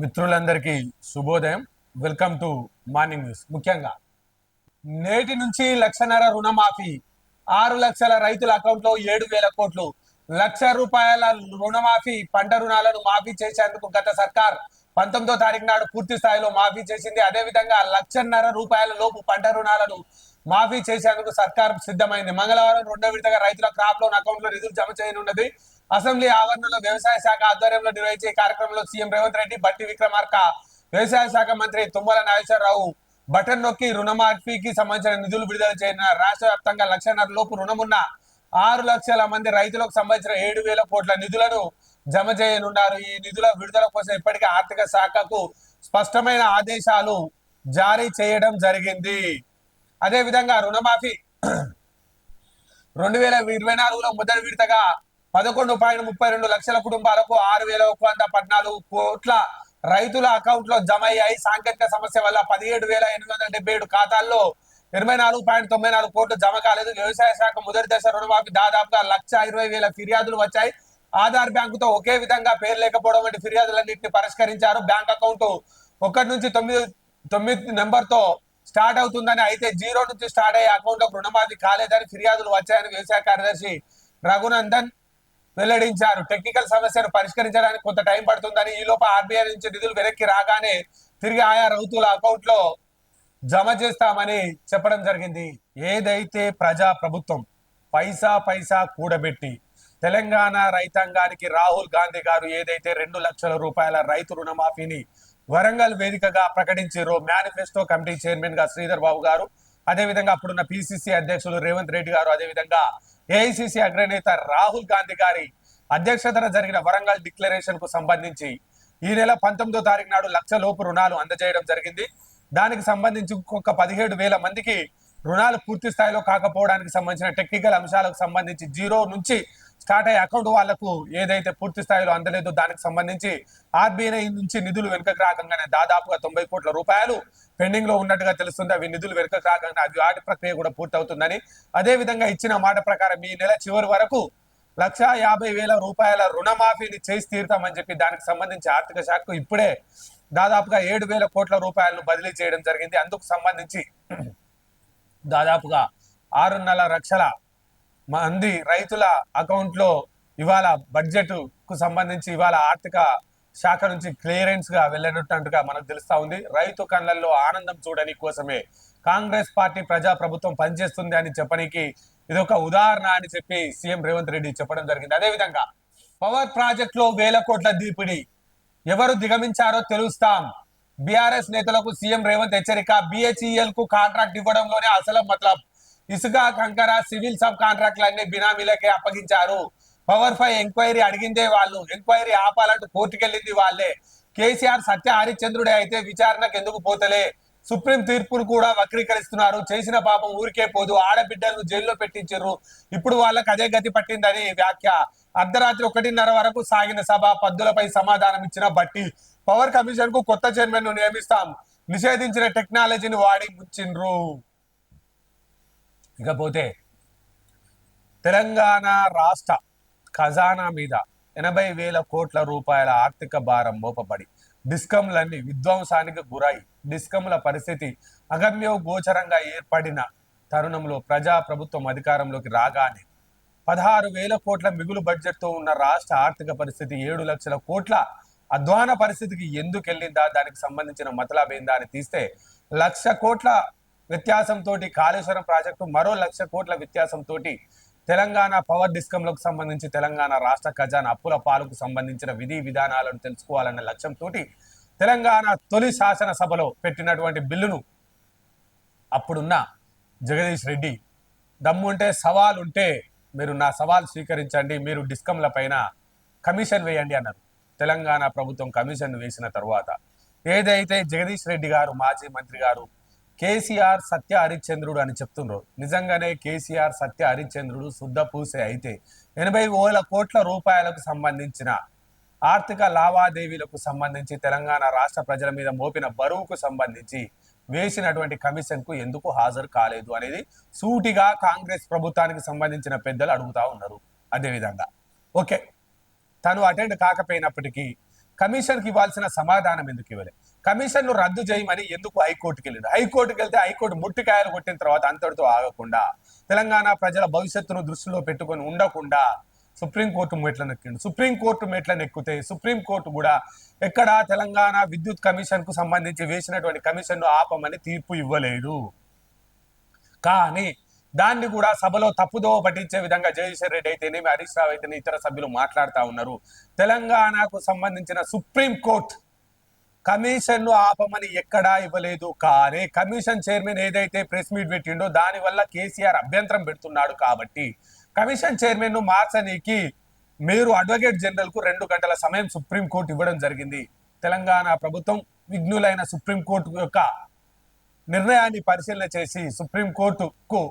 మిత్రులందరికీ శుభోదయం. Welcome to morning news. ముఖ్యంగా నేటి నుంచి 1,50,000 రుణమాఫీ, 6 లక్షల రైతుల అకౌంట్లో 7,000 కోట్లు, ₹1,00,000 రుణమాఫీ, పంట రుణాలను మాఫీ చేసేందుకు గత సర్కార్ 19వ తారీఖు నాడు పూర్తి స్థాయిలో మాఫీ చేసింది. అదేవిధంగా ₹1,50,000 లోపు పంట రుణాలను మాఫీ చేసేందుకు సర్కార్ సిద్ధమైంది. మంగళవారం రెండో విడతగా రైతుల క్రాప్ లోన్ అకౌంట్లో నిధులు జమ చేయనున్నది. అసెంబ్లీ ఆవరణలో వ్యవసాయ శాఖ ఆధ్వర్యంలో నిర్వహించే కార్యక్రమంలో సీఎం రేవంత్ రెడ్డి, బట్టి విక్రమార్క, వ్యవసాయ శాఖ మంత్రి తుమ్మల నాగేశ్వరరావు బటన్ నొక్కి రుణమాఫీకి సంబంధించిన నిధులు విడుదల చేయన రాష్ట్ర వ్యాప్తంగా 1,50,000 లోపు రుణమున్న 6 లక్షల మంది రైతులకు సంబంధించిన 7,000 కోట్ల నిధులను జమ చేయనున్నారు. ఈ నిధుల విడుదల కోసం ఇప్పటికే ఆర్థిక శాఖకు స్పష్టమైన ఆదేశాలు జారీ చేయడం జరిగింది. అదేవిధంగా రుణమాఫీ 2024లో మొదటి విడతగా 11.32 లక్షల కుటుంబాలకు 6,114 కోట్ల రైతుల అకౌంట్ లో జమ అయ్యాయి. సాంకేతిక సమస్య వల్ల 17,877 ఖాతాల్లో 24.94 కోట్లు జమ కాలేదు. వ్యవసాయ శాఖ మొదటి దశ రుణమాఫీ దాదాపుగా 1,20,000 ఫిర్యాదులు వచ్చాయి. ఆధార్ బ్యాంకుతో ఒకే విధంగా పేరు లేకపోవడం వంటి ఫిర్యాదులన్నింటినీ పరిష్కరించారు. బ్యాంక్ అకౌంట్ 1 నుంచి 9 నెంబర్తో స్టార్ట్ అవుతుందని, అయితే 0 నుంచి స్టార్ట్ అయ్యే అకౌంట్ లో రుణమాఫీ కాలేదని ఫిర్యాదులు వచ్చాయని వ్యవసాయ కార్యదర్శి రఘునందన్ వెల్లడించారు. టెక్నికల్ సమస్యను పరిష్కరించడానికి కొంత టైం పడుతుందని, ఈలోపు ఆర్బీఐ నుంచి నిధులు వెనక్కి రాగానే తిరిగి ఆయా రైతుల అకౌంట్ లో జమ చేస్తామని చెప్పడం జరిగింది. ఏదైతే ప్రజా ప్రభుత్వం పైసా పైసా కూడబెట్టి తెలంగాణ రైతాంగానికి రాహుల్ గాంధీ గారు ఏదైతే 2 లక్షల రూపాయల రైతు రుణమాఫీని వరంగల్ వేదికగా ప్రకటించారో, మేనిఫెస్టో కమిటీ చైర్మన్ గా శ్రీధర్ బాబు గారు, అదేవిధంగా అప్పుడున్న పిసిసి అధ్యక్షులు రేవంత్ రెడ్డి గారు, అదేవిధంగా ఏఐసిసి అగ్రనేత రాహుల్ గాంధీ గారి అధ్యక్షతన జరిగిన వరంగల్ డిక్లరేషన్ కు సంబంధించి ఈ నెల 19వ తారీఖు నాడు 1,00,000 లోపు రుణాలు అందజేయడం జరిగింది. దానికి సంబంధించి ఇంకొక 17,000 మందికి రుణాలు పూర్తి స్థాయిలో కాకపోవడానికి సంబంధించిన టెక్నికల్ అంశాలకు సంబంధించి 0 నుంచి స్టార్ట్ అయ్యే అకౌంట్ వాళ్లకు ఏదైతే పూర్తి స్థాయిలో అందలేదో దానికి సంబంధించి ఆర్బీఐ నుంచి నిధులు వెనుకకు రాకంగానే దాదాపుగా 90 కోట్ల రూపాయలు పెండింగ్ లో ఉన్నట్టుగా తెలుస్తుంది. అవి నిధులు వెనుకకు రాకంగా అది వాటి ప్రక్రియ కూడా పూర్తవుతుందని, అదేవిధంగా ఇచ్చిన మాట ప్రకారం ఈ నెల చివరి వరకు 1,50,000 రూపాయల రుణమాఫీని చేసి తీరుతామని చెప్పి దానికి సంబంధించి ఆర్థిక శాఖకు ఇప్పుడే దాదాపుగా 7,000 కోట్ల రూపాయలను బదిలీ చేయడం జరిగింది. అందుకు సంబంధించి దాదాపుగా 6.5 లక్షల మంది రైతుల అకౌంట్ లో ఇవాళ బడ్జెట్ కు సంబంధించి ఇవాళ ఆర్థిక శాఖ నుంచి క్లియరెన్స్ గా వెళ్ళినట్టుగా మనకు తెలుస్తా ఉంది. రైతు కళ్ళల్లో ఆనందం చూడని కోసమే కాంగ్రెస్ పార్టీ ప్రజా ప్రభుత్వం పనిచేస్తుంది అని చెప్పడానికి ఇది ఒక ఉదాహరణ అని చెప్పి సీఎం రేవంత్ రెడ్డి చెప్పడం జరిగింది. అదేవిధంగా పవర్ ప్రాజెక్ట్ లో 1,000 కోట్ల దీపిడి, ఎవరు దిగమించారో తెలుస్తాం. బీఆర్ఎస్ నేతలకు సీఎం రేవంత్ హెచ్చరిక. బిహెచ్ఈఎల్ కు కాంట్రాక్ట్ ఇవ్వడంలోనే అసలు మతలబ్. ఇసుక, కంకర, సివిల్ సబ్ కాంట్రాక్ట్లన్నీ బినామీలకే అప్పగించారు. పవర్ పై ఎంక్వైరీ అడిగిందే వాళ్ళు, ఎంక్వైరీ ఆపాలంటూ కోర్టుకెళ్ళింది వాళ్ళే. కేసీఆర్ సత్య హరిశ్చంద్రుడే అయితే విచారణకు ఎందుకు పోతలే? సుప్రీం తీర్పును కూడా వక్రీకరిస్తున్నారు. చేసిన పాపం ఊరికే పోదు, ఆడబిడ్డలను జైల్లో పెట్టించారు, ఇప్పుడు వాళ్ళకి అదే గతి పట్టిందని వ్యాఖ్య. అర్ధరాత్రి 1:30 వరకు సాగిన సభ, పద్దులపై సమాధానం ఇచ్చిన బట్టి. పవర్ కమిషన్ కు కొత్త చైర్మన్ ను నియమిస్తాం, నిషేధించిన టెక్నాలజీని వాడి ముంచిండ్రు. ఇకపోతే తెలంగాణ రాష్ట్ర ఖజానా మీద 80,000 కోట్ల రూపాయల ఆర్థిక భారం మోపబడి డిస్కంలన్నీ విధ్వంసానికి గురై డిస్కంల పరిస్థితి అగమ్య గోచరంగా ఏర్పడిన తరుణంలో ప్రజా ప్రభుత్వం అధికారంలోకి రాగానే 16,000 కోట్ల మిగులు బడ్జెట్ తో ఉన్న రాష్ట్ర ఆర్థిక పరిస్థితి 7 లక్షల కోట్ల అధ్వాన పరిస్థితికి ఎందుకు వెళ్ళిందా, దానికి సంబంధించిన మతలబేందా అని తీస్తే 1,00,000 కోట్ల వ్యత్యాసంతో కాళేశ్వరం ప్రాజెక్టు, మరో 1,00,000 కోట్ల వ్యత్యాసంతో తెలంగాణ పవర్ డిస్కంలకు సంబంధించి తెలంగాణ రాష్ట్ర ఖజానా అప్పుల పాలకు సంబంధించిన విధి విధానాలను తెలుసుకోవాలన్న లక్ష్యంతో తెలంగాణ తొలి శాసనసభలో పెట్టినటువంటి బిల్లును అప్పుడున్న జగదీష్ రెడ్డి దమ్ముంటే సవాల్ ఉంటే మీరు నా సవాల్ స్వీకరించండి, మీరు డిస్కంల పైన కమిషన్ వేయండి అన్నారు. తెలంగాణ ప్రభుత్వం కమిషన్ వేసిన తర్వాత ఏదైతే జగదీష్ రెడ్డి గారు మాజీ మంత్రి గారు కేసీఆర్ సత్య హరిశ్చంద్రుడు అని చెప్తున్నారు. నిజంగానే కేసీఆర్ సత్య హరిశ్చంద్రుడు శుద్ధ పూసే అయితే 80,000 కోట్ల రూపాయలకు సంబంధించిన ఆర్థిక లావాదేవీలకు సంబంధించి తెలంగాణ రాష్ట్ర ప్రజల మీద మోపిన బరువుకు సంబంధించి వేసినటువంటి కమిషన్ కు ఎందుకు హాజరు కాలేదు అనేది సూటిగా కాంగ్రెస్ ప్రభుత్వానికి సంబంధించిన పెద్దలు అడుగుతా ఉన్నారు. అదేవిధంగా ఓకే, తను అటెండ్ కాకపోయినప్పటికీ కమిషన్ కి ఇవ్వాల్సిన సమాధానం ఎందుకు ఇవ్వలే? కమిషన్ ను రద్దు చేయమని ఎందుకు హైకోర్టుకి వెళ్ళింది? హైకోర్టుకి వెళ్తే హైకోర్టు ముట్టికాయలు కొట్టిన తర్వాత అంతటితో ఆగకుండా, తెలంగాణ ప్రజల భవిష్యత్తును దృష్టిలో పెట్టుకొని ఉండకుండా సుప్రీంకోర్టు మెట్లను ఎక్కిండు. సుప్రీంకోర్టు మెట్లను ఎక్కితే సుప్రీంకోర్టు కూడా ఎక్కడ తెలంగాణ విద్యుత్ కమిషన్ కు సంబంధించి వేసినటువంటి కమిషన్ ను ఆపమని తీర్పు ఇవ్వలేదు. కానీ దాన్ని కూడా సభలో తప్పుదో పట్టించే విధంగా జగదీశ్వర్ రెడ్డి అయితేనేమి, హరీష్ రావు అయితేనే ఇతర సభ్యులు మాట్లాడుతూ ఉన్నారు. తెలంగాణకు సంబంధించిన సుప్రీంకోర్టు కమిషన్ ను ఆపమని ఎక్కడా ఇవ్వలేదు. కానీ కమిషన్ చైర్మన్ ఏదైతే ప్రెస్ మీట్ పెట్టిండో దాని వల్ల కేసీఆర్ అభ్యంతరం పెడుతున్నాడు కాబట్టి కమిషన్ చైర్మన్ ను మార్చనీకి మీరు అడ్వకేట్ జనరల్ కు 2 గంటల సమయం సుప్రీంకోర్టు ఇవ్వడం జరిగింది. తెలంగాణ ప్రభుత్వం విఘ్నులైన సుప్రీంకోర్టు యొక్క నిర్ణయాన్ని పరిశీలన చేసి సుప్రీంకోర్టుకు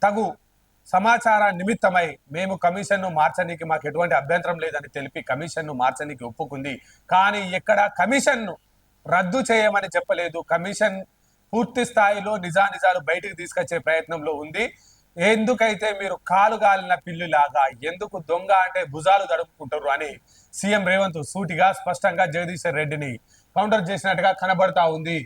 తగు సమాచార నిమిత్తమై మేము కమిషన్ ను మార్చనీకి మాకు ఎటువంటి అభ్యంతరం లేదని తెలిపి కమిషన్ ను మార్చనీకి ఒప్పుకుంది. కానీ ఎక్కడ కమిషన్ ను రద్దు చేయమని చెప్పలేదు. కమిషన్ పూర్తి స్థాయిలో నిజానిజాలు బయటికి తీసుకొచ్చే ప్రయత్నంలో ఉంది. ఎందుకైతే మీరు కాలు గాలిన పిల్లిలాగా ఎందుకు దొంగ అంటే భుజాలు దడుపుకుంటారు అని సీఎం రేవంత్ సూటిగా స్పష్టంగా జగదీశ్వర్ రెడ్డిని కౌంటర్ చేసినట్టుగా కనబడతా ఉంది.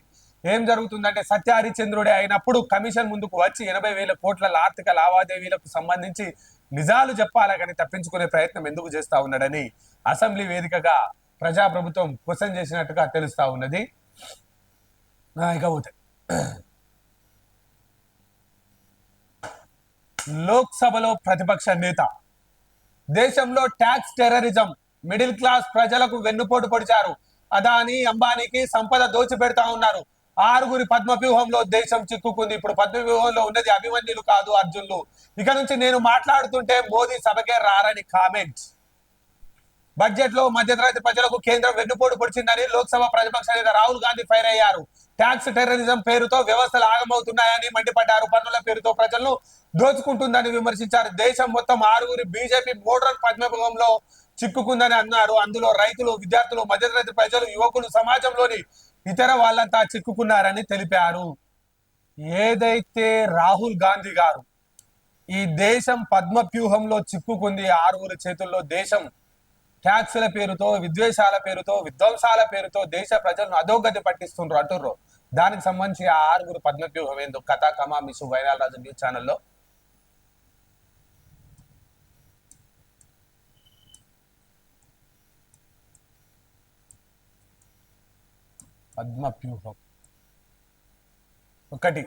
ఏం జరుగుతుందంటే సత్య హరిచంద్రుడే అయినప్పుడు కమిషన్ ముందుకు వచ్చి 80,000 కోట్ల ఆర్థిక లావాదేవీలకు సంబంధించి నిజాలు చెప్పాలా కానీ తప్పించుకునే ప్రయత్నం ఎందుకు చేస్తా ఉన్నాడని అసెంబ్లీ వేదికగా ప్రజాప్రభుత్వం క్వశ్చన్ చేసినట్టుగా తెలుస్తా ఉన్నది. ఇకపోతే లోక్సభలో ప్రతిపక్ష నేత దేశంలో ట్యాక్స్ టెర్రరిజం, మిడిల్ క్లాస్ ప్రజలకు వెన్నుపోటు పొడిచారు. అదానీ అంబానీకి సంపద దోచిపెడతా ఉన్నారు. 6 పద్మవ్యూహంలో దేశం చిక్కుకుంది. ఇప్పుడు పద్మవ్యూహంలో ఉన్నది అభిమన్యులు కాదు, అర్జున్లు. ఇక నుంచి నేను మాట్లాడుతుంటే మోదీ సభకే రారని కామెంట్స్. బడ్జెట్ లో మధ్యతరగతి ప్రజలకు కేంద్రం వెన్నుపోటు పొడిచిందని లోక్సభ ప్రతిపక్ష నేత రాహుల్ గాంధీ ఫైర్ అయ్యారు. ట్యాక్స్ టెర్రరిజం పేరుతో వ్యవస్థలు ఆగమవుతున్నాయని మండిపడ్డారు. పన్నుల పేరుతో ప్రజలను దోచుకుంటుందని విమర్శించారు. దేశం మొత్తం 6 బీజేపీ మోడల్ పద్మవ్యూహంలో చిక్కుకుందని అన్నారు. అందులో రైతులు, విద్యార్థులు, మధ్యతరగతి ప్రజలు, యువకులు, సమాజంలోని ఇతర వాళ్ళంతా చిక్కుకున్నారని తెలిపారు. ఏదైతే రాహుల్ గాంధీ గారు ఈ దేశం పద్మవ్యూహంలో చిక్కుకుంది, 6 చేతుల్లో దేశం ట్యాక్సుల పేరుతో, విద్వేషాల పేరుతో, విధ్వంసాల పేరుతో దేశ ప్రజలను అధోగతి పట్టిస్తుండ్రు అంటుర్రు. దానికి సంబంధించి ఆ 6 పద్మవ్యూహం ఏందో కథా కమా మిసు వైనాల్ రాజు న్యూస్ ఛానల్లో పద్మవ్యూహం 1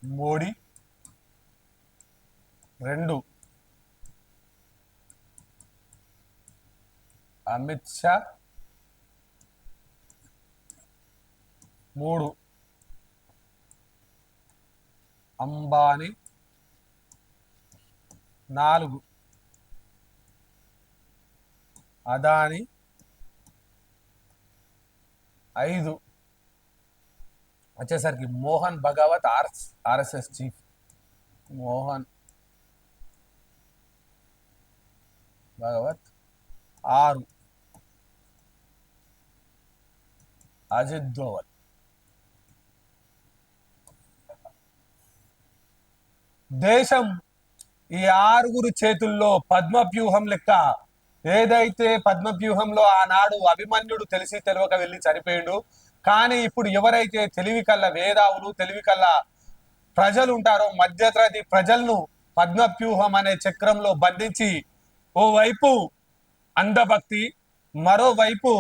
మోడీ, 2 అమిత్ షా, 3 అంబానీ, 4 అదానీ, 5 వచ్చేసరికి మోహన్ భగవత్ ఆర్ఎస్ఎస్ చీఫ్ మోహన్ భగవత్, 6 అజిత్ దోవల్. దేశం ఈ 6 చేతుల్లో పద్మవ్యూహం లెక్క. ఏదైతే పద్మవ్యూహంలో ఆనాడు అభిమన్యుడు తెలిసి తెలియక వెళ్ళి చనిపోయాడు. కానీ ఇప్పుడు ఎవరైతే తెలివి కల్ల వేదావులు, తెలివి కల్ల ప్రజలు ఉంటారో మధ్యతరగతి ప్రజలను పద్మవ్యూహం అనే చక్రంలో బంధించి ఓవైపు అంధభక్తి, మరోవైపు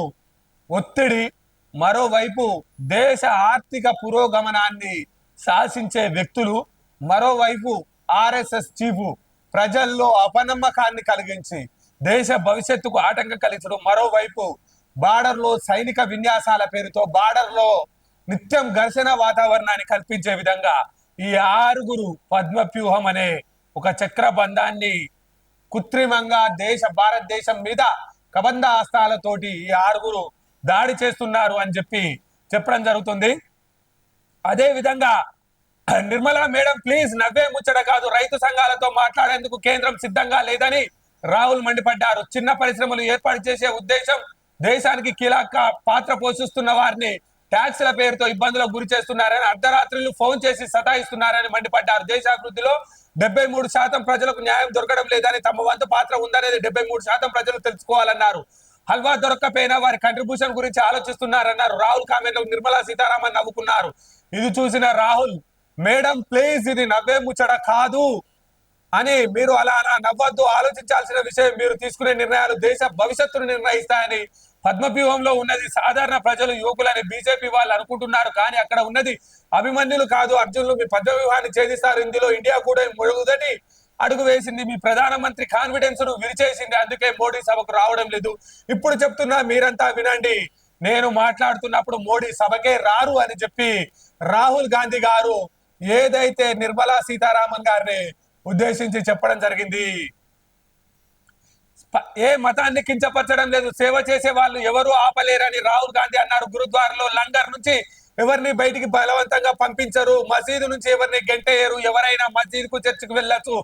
ఒత్తిడి, మరోవైపు దేశ ఆర్థిక పురోగమనాన్ని శాసించే వ్యక్తులు, మరోవైపు ఆర్ఎస్ఎస్ చీఫ్ ప్రజల్లో అపనమ్మకాన్ని కలిగించి దేశ భవిష్యత్తుకు ఆటంకం కలిగించడం, మరోవైపు బార్డర్ లో సైనిక విన్యాసాల పేరుతో బార్డర్ లో నిత్యం ఘర్షణ వాతావరణాన్ని కల్పించే విధంగా ఈ 6 పద్మవ్యూహం అనే ఒక చక్రబంధాన్ని కృత్రిమంగా భారతదేశం మీద కబంధ హస్తాలతోటి ఈ 6 దాడి చేస్తున్నారు అని చెప్పడం జరుగుతుంది. అదే విధంగా నిర్మలా మేడం ప్లీజ్ నవ్వే ముచ్చట కాదు, రైతు సంఘాలతో మాట్లాడేందుకు కేంద్రం సిద్ధంగా లేదని రాహుల్ మండిపడ్డారు. చిన్న పరిశ్రమలు ఏర్పాటు చేసే ఉద్దేశం, దేశానికి కీలక పాత్ర పోషిస్తున్న వారిని ట్యాక్స్ల పేరుతో ఇబ్బందులకు గురి చేస్తున్నారని, అర్ధరాత్రులు ఫోన్ చేసి సతాయిస్తున్నారని మండిపడ్డారు. దేశాభివృద్ధిలో 73% ప్రజలకు న్యాయం దొరకడం లేదని, తమ వంతు పాత్ర ఉందనేది 73% ప్రజలు తెలుసుకోవాలన్నారు. హల్వా దొరక్కపోయినా వారి కంట్రిబ్యూషన్ గురించి ఆలోచిస్తున్నారన్నారు. రాహుల్ కామెంట్ నిర్మలా సీతారామన్ నవ్వుకున్నారు. ఇది చూసిన రాహుల్, మేడం ప్లీజ్ ఇది నవ్వే ముచ్చట కాదు అని, మీరు అలా నవ్వద్దు, ఆలోచించాల్సిన విషయం, మీరు తీసుకునే నిర్ణయాలు దేశ భవిష్యత్తును నిర్ణయిస్తాయని, పద్మవ్యూహంలో ఉన్నది సాధారణ ప్రజలు, యువకులని బీజేపీ వాళ్ళు అనుకుంటున్నారు, కానీ అక్కడ ఉన్నది అభిమన్యులు కాదు అర్జునులు. మీ పద్మవ్యూహాన్ని ఛేదిస్తారు. ఇందులో ఇండియా కూడా మొదటి అడుగు వేసింది. మీ ప్రధానమంత్రి కాన్ఫిడెన్స్ ను విరిచేసింది. అందుకే మోడీ సభకు రావడం లేదు. ఇప్పుడు చెప్తున్నా, మీరంతా వినండి. నేను మాట్లాడుతున్నప్పుడు మోడీ సభకే రారు అని చెప్పి రాహుల్ గాంధీ గారు ఏదైతే నిర్మలా సీతారామన్ గారిని ఉద్దేశించి చెప్పడం జరిగింది. ఏ మతాన్ని కించపరచడం లేదు, సేవ చేసే వాళ్ళు ఎవరు ఆపలేరని రాహుల్ గాంధీ అన్నారు. గురుద్వారాలో లంగర్ నుంచి ఎవరిని బయటికి బలవంతంగా పంపించరు, మసీదు నుంచి ఎవరిని గెంటేయరు, ఎవరైనా మసీద్ కు చర్చికి వెళ్ళొచ్చు,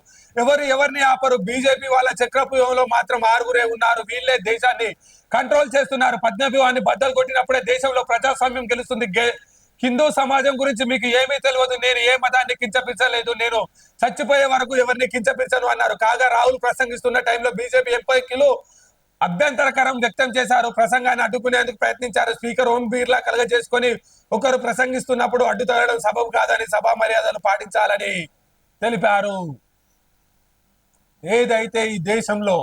ఎవరిని ఆపరు. బీజేపీ వాళ్ళ చక్రవ్యూహంలో మాత్రం 6 ఉన్నారు. వీళ్ళే దేశాన్ని కంట్రోల్ చేస్తున్నారు. పద్మవ్యూహాన్ని బద్దలు కొట్టినప్పుడే దేశంలో ప్రజాస్వామ్యం గెలుస్తుంది. హిందూ సమాజం గురించి మీకు ఏమీ తెలియదు. నేను ఏ మతాన్ని కించపించలేదు, నేను చచ్చిపోయే వరకు ఎవరిని కించపించను అన్నారు. కాగా రాహుల్ ప్రసంగిస్తున్న టైంలో బీజేపీ ఎంపీలు అభ్యంతరకరం వ్యక్తం చేశారు. ప్రసంగాన్ని అడ్డుకునేందుకు ప్రయత్నించారు. స్పీకర్ ఓం బిర్లా కలగజేసుకొని ఒకరు ప్రసంగిస్తున్నప్పుడు అడ్డు తగలడం సబబు కాదని, సభా మర్యాదలు పాటించాలని తెలిపారు. ఏదైతే ఈ దేశంలో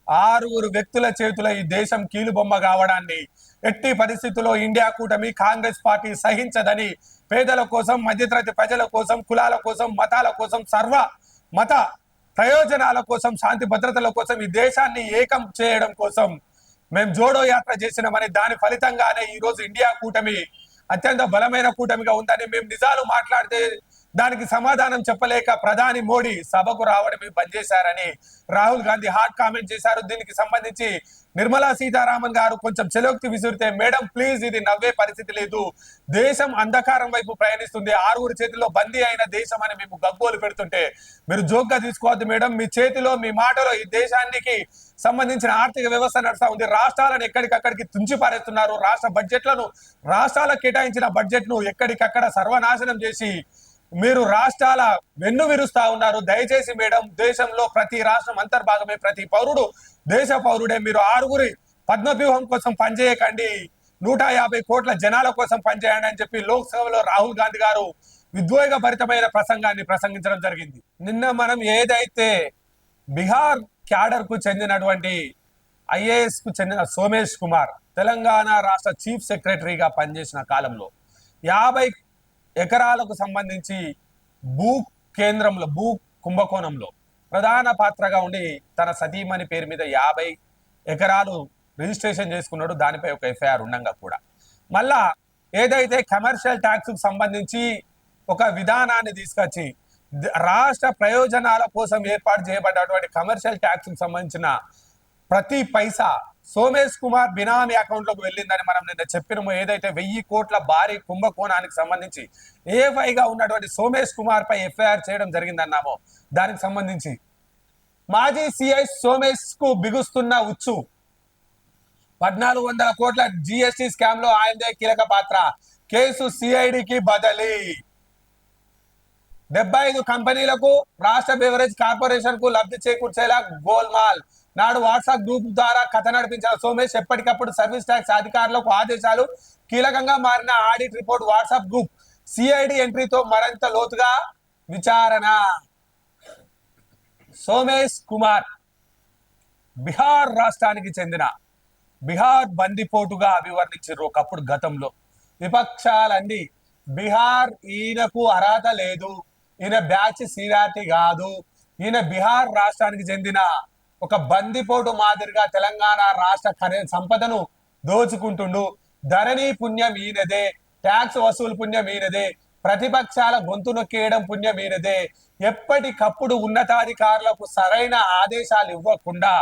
6 వ్యక్తుల చేతుల ఈ దేశం కీలుబొమ్మ కావడాన్ని ఎట్టి పరిస్థితుల్లో ఇండియా కూటమి కాంగ్రెస్ పార్టీ సహించదని, పేదల కోసం, మధ్యతరగతి ప్రజల కోసం, కులాల కోసం, మతాల కోసం, సర్వ మత ప్రయోజనాల కోసం, శాంతి భద్రతల కోసం, ఈ దేశాన్ని ఏకం చేయడం కోసం మేము జోడో యాత్ర చేసినామని, దాని ఫలితంగానే ఈ రోజు ఇండియా కూటమి అత్యంత బలమైన కూటమిగా ఉందని, మేము నిజాలు మాట్లాడితే దానికి సమాధానం చెప్పలేక ప్రధాని మోడీ సభకు రావడమే బంద్ చేశారని రాహుల్ గాంధీ హాట్ కామెంట్ చేశారు. దీనికి సంబంధించి నిర్మలా సీతారామన్ గారు కొంచెం చెలోక్తి విసిరితే, మేడం ప్లీజ్ ఇది నవ్వే పరిస్థితి లేదు, దేశం అంధకారం వైపు ప్రయాణిస్తుంది, 6 చేతిలో బందీ అయిన దేశం అని మేము గగ్గోలు పెడుతుంటే మీరు జోక్గా తీసుకోవద్దు మేడం, మీ చేతిలో మీ మాటలో ఈ దేశానికి సంబంధించిన ఆర్థిక వ్యవస్థ నడుస్తా ఉంది. రాష్ట్రాలను ఎక్కడికక్కడికి తుంచి పారేస్తున్నారు. రాష్ట్ర బడ్జెట్లను, రాష్ట్రాలకు కేటాయించిన బడ్జెట్ ను ఎక్కడికక్కడ సర్వనాశనం చేసి మీరు రాష్ట్రాల వెన్ను విరుస్తా ఉన్నారు. దయచేసి మేడం, దేశంలో ప్రతి రాష్ట్రం అంతర్భాగమే, ప్రతి పౌరుడు దేశ పౌరుడే. మీరు 6 పద్మవ్యూహం కోసం పనిచేయకండి, 150 కోట్ల జనాల కోసం పనిచేయండి అని చెప్పి లోక్సభలో రాహుల్ గాంధీ గారు విద్వేగభరితమైన ప్రసంగాన్ని ప్రసంగించడం జరిగింది. నిన్న మనం ఏదైతే బీహార్ క్యాడర్ కు చెందినటువంటి ఐఏఎస్ కు చెందిన సోమేష్ కుమార్ తెలంగాణ రాష్ట్ర చీఫ్ సెక్రటరీగా పనిచేసిన కాలంలో 50 ఎకరాలకు సంబంధించి భూ కేంద్రంలో, భూ కుంభకోణంలో ప్రధాన పాత్రగా ఉండి తన సతీమణి పేరు మీద 50 ఎకరాలు రిజిస్ట్రేషన్ చేసుకున్నాడు. దానిపై ఒక ఎఫ్ఐఆర్ ఉండగా కూడా మళ్ళా ఏదైతే కమర్షియల్ ట్యాక్స్ కు సంబంధించి ఒక విధానాన్ని తీసుకొచ్చి రాష్ట్ర ప్రయోజనాల కోసం ఏర్పాటు చేయబడ్డటువంటి కమర్షియల్ ట్యాక్స్ కు సంబంధించిన ప్రతి పైసా సోమేష్ కుమార్ బినామీ అకౌంట్ లోకి వెళ్ళిందని మనం నిన్న చెప్పినము. ఏదైతే 1000 కోట్ల భారీ కుంభకోణానికి సంబంధించి ఏఫైగా ఉన్నటువంటి సోమేష్ కుమార్ పై ఎఫ్ఐఆర్ చేయడం జరిగిందన్నామో, దానికి సంబంధించి మాజీ సిఐ సోమేష్ కు బిగుస్తున్న ఉచ్చు. 1400 కోట్ల జిఎస్టి స్కామ్ లో ఆయనదే కీలక పాత్ర. కేసు సిఐడికి బదిలీ. 75 కంపెనీలకు, రాష్ట్ర బెవరేజ్ కార్పొరేషన్ కు లబ్ధి చేకూర్చేలా గోల్మాల్. నాడు వాట్సాప్ గ్రూప్ ద్వారా కథ నడిపించిన సోమేష్ ఎప్పటికప్పుడు సర్వీస్ ట్యాక్స్ అధికారులకు ఆదేశాలు. కీలకంగా మారిన audit report, WhatsApp group, CID ఎంట్రీతో మరింత లోతుగా విచారణ. సోమేష్ కుమార్ బీహార్ రాష్ట్రానికి చెందిన బీహార్ బందిపోటుగా అభివర్ణించారు ఒకప్పుడు గతంలో విపక్షాలన్నీ. బీహార్ ఈయనకు అర్హత లేదు, ఈయన బ్యాచ్ సీనియారిటీ కాదు, ఈయన బీహార్ రాష్ట్రానికి చెందిన ఒక బందిపోటు మాదిరిగా తెలంగాణ రాష్ట్ర సంపదను దోచుకుంటుండు, ధరణి పుణ్యం ఈయనదే, ట్యాక్స్ వసూలు పుణ్యం ఈయనదే, ప్రతిపక్షాల గొంతు నొక్కేయడం పుణ్యం ఈయనదే, ఎప్పటికప్పుడు ఉన్నతాధికారులకు సరైన ఆదేశాలు ఇవ్వకుండా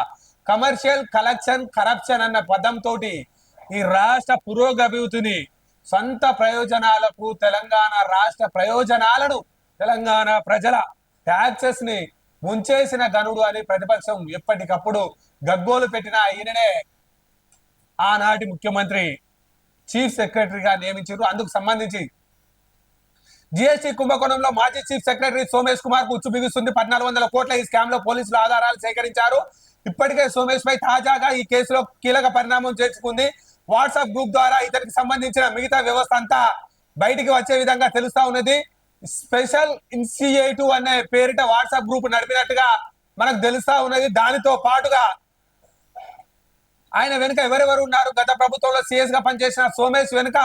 కమర్షియల్ కలెక్షన్ కరప్షన్ అన్న పదంతో ఈ రాష్ట్ర పురోగతిని, సొంత ప్రయోజనాలకు, తెలంగాణ రాష్ట్ర ప్రయోజనాలను, తెలంగాణ ప్రజల ట్యాక్సెస్ ని ముంచేసిన గనుడు అని ప్రతిపక్షం ఎప్పటికప్పుడు గగ్గోలు పెట్టిన ఈయననే ఆనాటి ముఖ్యమంత్రి చీఫ్ సెక్రటరీగా నియమించారు. అందుకు సంబంధించి జిఎస్టీ కుంభకోణంలో మాజీ చీఫ్ సెక్రటరీ సోమేష్ కుమార్ కు ఉచ్చు బిగుస్తుంది. 1400 కోట్ల ఈ స్కామ్ లో పోలీసులు ఆధారాలు సేకరించారు. ఇప్పటికే సోమేష్ పై తాజాగా ఈ కేసులో కీలక పరిణామం చేర్చుకుంది. వాట్సాప్ గ్రూప్ ద్వారా ఇతనికి సంబంధించిన మిగతా వ్యవస్థ అంతా బయటికి వచ్చే విధంగా తెలుస్తా ఉన్నది. స్పెషల్ ఇనిషియేటివ్ అనే పేరిట వాట్సాప్ గ్రూప్ నడిపినట్టుగా మనకు తెలుస్తా ఉన్నది. దానితో పాటుగా ఆయన వెనుక ఎవరెవరు ఉన్నారు, గత ప్రభుత్వంలో సిఎస్ గా పనిచేసిన సోమేష్ వెనుక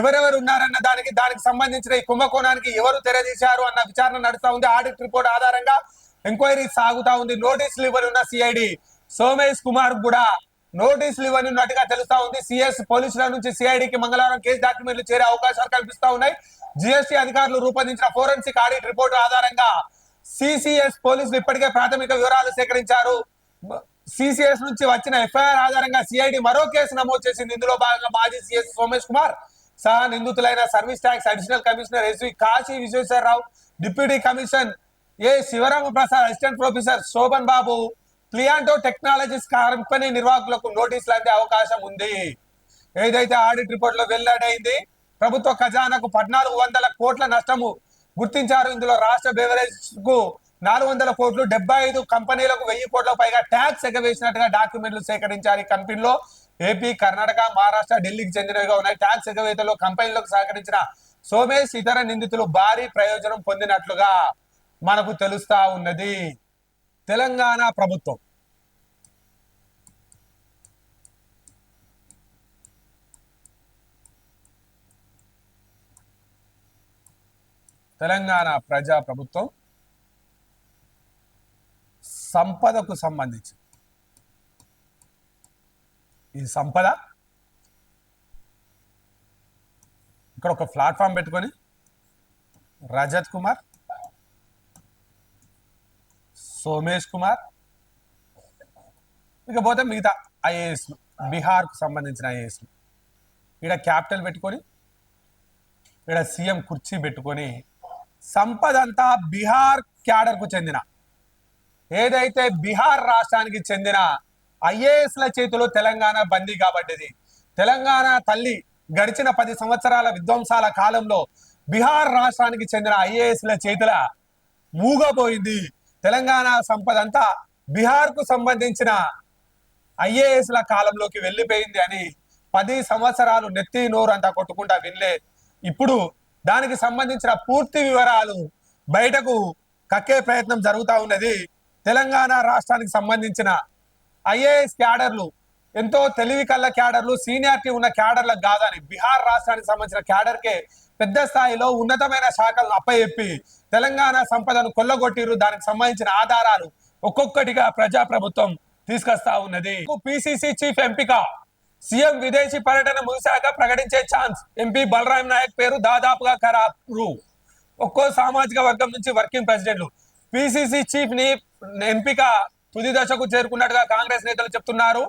ఎవరెవరు ఉన్నారన్న దానికి సంబంధించిన ఈ కుంభకోణానికి ఎవరు తెరదీశారు అన్న విచారణ నడుస్తా ఉంది. ఆడిట్ రిపోర్ట్ ఆధారంగా ఎంక్వైరీ సాగుతా ఉంది. నోటీసులు ఇవ్వనున్న సిఐడి సోమేష్ కుమార్ కూడా నోటీసులు ఇవ్వనున్నట్టుగా తెలుస్తా ఉంది. సిఎస్ పోలీసుల నుంచి సిఐడికి మంగళవారం కేసు డాక్యుమెంట్లు చేరే అవకాశాలు కనిపిస్తా ఉన్నాయి. జిఎస్టీ అధికారులు రూపొందించిన ఫోరెన్సిక్ ఆడిట్ రిపోర్టు ఆధారంగా సిసిఎస్ పోలీసులు ఇప్పటికే ప్రాథమిక వివరాలు సేకరించారు. సిసిఎస్ నుంచి వచ్చిన ఎఫ్ఐఆర్ ఆధారంగా సిఐడి మరో కేసు నమోదు చేసింది. ఇందులో భాగంగా మాజీ సిఎస్ సోమేష్ కుమార్ సహా నిందితులైన service tax additional commissioner SV Kasi Visweswararao, deputy commissioner A Sivarama Prasad, assistant professor Sobhan Babu, Plianto technologies company నిర్వాహకులకు నోటీసులు అందే అవకాశం ఉంది. ఏదైతే ఆడిట్ రిపోర్ట్ లో వెల్లడైంది, ప్రభుత్వ ఖజానాకు 1400 కోట్ల నష్టము గుర్తించారు. ఇందులో రాష్ట్ర బెవరేజ్ కు 400 కోట్లు, 75 కంపెనీలకు 1000 కోట్ల పైగా ట్యాక్స్ ఎగవేసినట్టుగా డాక్యుమెంట్లు సేకరించారు. ఈ కంపెనీలో ఏపీ, కర్ణాటక, మహారాష్ట్ర, ఢిల్లీకి చెందినవిగా ఉన్నాయి. ట్యాక్స్ ఎగవేతలో కంపెనీలకు సహకరించిన సోమేష్ ఇతర నిందితులు భారీ ప్రయోజనం పొందినట్లుగా మనకు తెలుస్తా ఉన్నది. తెలంగాణ ప్రభుత్వం ప్రజా ప్రభుత్వం సంపదకు సంబంధించి ఈ సంపద ఇక్కడ ఒక ప్లాట్ఫామ్ పెట్టుకొని రజత్ కుమార్, సోమేష్ కుమార్, ఇకపోతే మిగతా ఐఏఎస్, బీహార్కు సంబంధించిన ఐఏఎస్ ఇక్కడ క్యాపిటల్ పెట్టుకొని ఇక్కడ సీఎం కుర్చీ పెట్టుకొని సంపద అంతా బీహార్ క్యాడర్కు చెందిన, ఏదైతే బీహార్ రాష్ట్రానికి చెందిన ఐఏఎస్ల చేతిలో తెలంగాణ బందీ కాబట్టిది. తెలంగాణ తల్లి గడిచిన 10 సంవత్సరాల విధ్వంసాల కాలంలో బీహార్ రాష్ట్రానికి చెందిన ఐఏఎస్ల చేతుల మూగపోయింది. తెలంగాణ సంపద అంతా బీహార్కు సంబంధించిన ఐఏఎస్ల కాలంలోకి వెళ్ళిపోయింది అని 10 సంవత్సరాలు నెత్తి నోరు అంతా కొట్టుకుంటా వినలే. ఇప్పుడు దానికి సంబంధించిన పూర్తి వివరాలు బయటకు కక్కే ప్రయత్నం జరుగుతూ ఉన్నది. తెలంగాణ రాష్ట్రానికి సంబంధించిన ఐఏఎస్ క్యాడర్లు ఎంతో తెలివి కళ్ళ క్యాడర్లు, సీనియారిటీ ఉన్న క్యాడర్లకు కాదని బీహార్ రాష్ట్రానికి సంబంధించిన క్యాడర్కే పెద్ద స్థాయిలో ఉన్నతమైన శాఖలను అప్పచెప్పి తెలంగాణ సంపదను కొల్లగొట్టిరు. దానికి సంబంధించిన ఆధారాలు ఒక్కొక్కటిగా ప్రజాప్రభుత్వం తీసుకొస్తా ఉన్నది. పిసిసి చీఫ్ ఎంపిక, సీఎం విదేశీ పర్యటన ముగిశాక ప్రకటించే ఛాన్స్. ఎంపీ బలరాం నాయక్ పేరు దాదాపుగా ఖరారు. ఒక్కో సామాజిక వర్గం నుంచి వర్కింగ్ ప్రెసిడెంట్లు. పిసిసి చీఫ్ ని ఎంపిక తుది దశకు చేరుకున్నట్టుగా కాంగ్రెస్ నేతలు చెప్తున్నారు.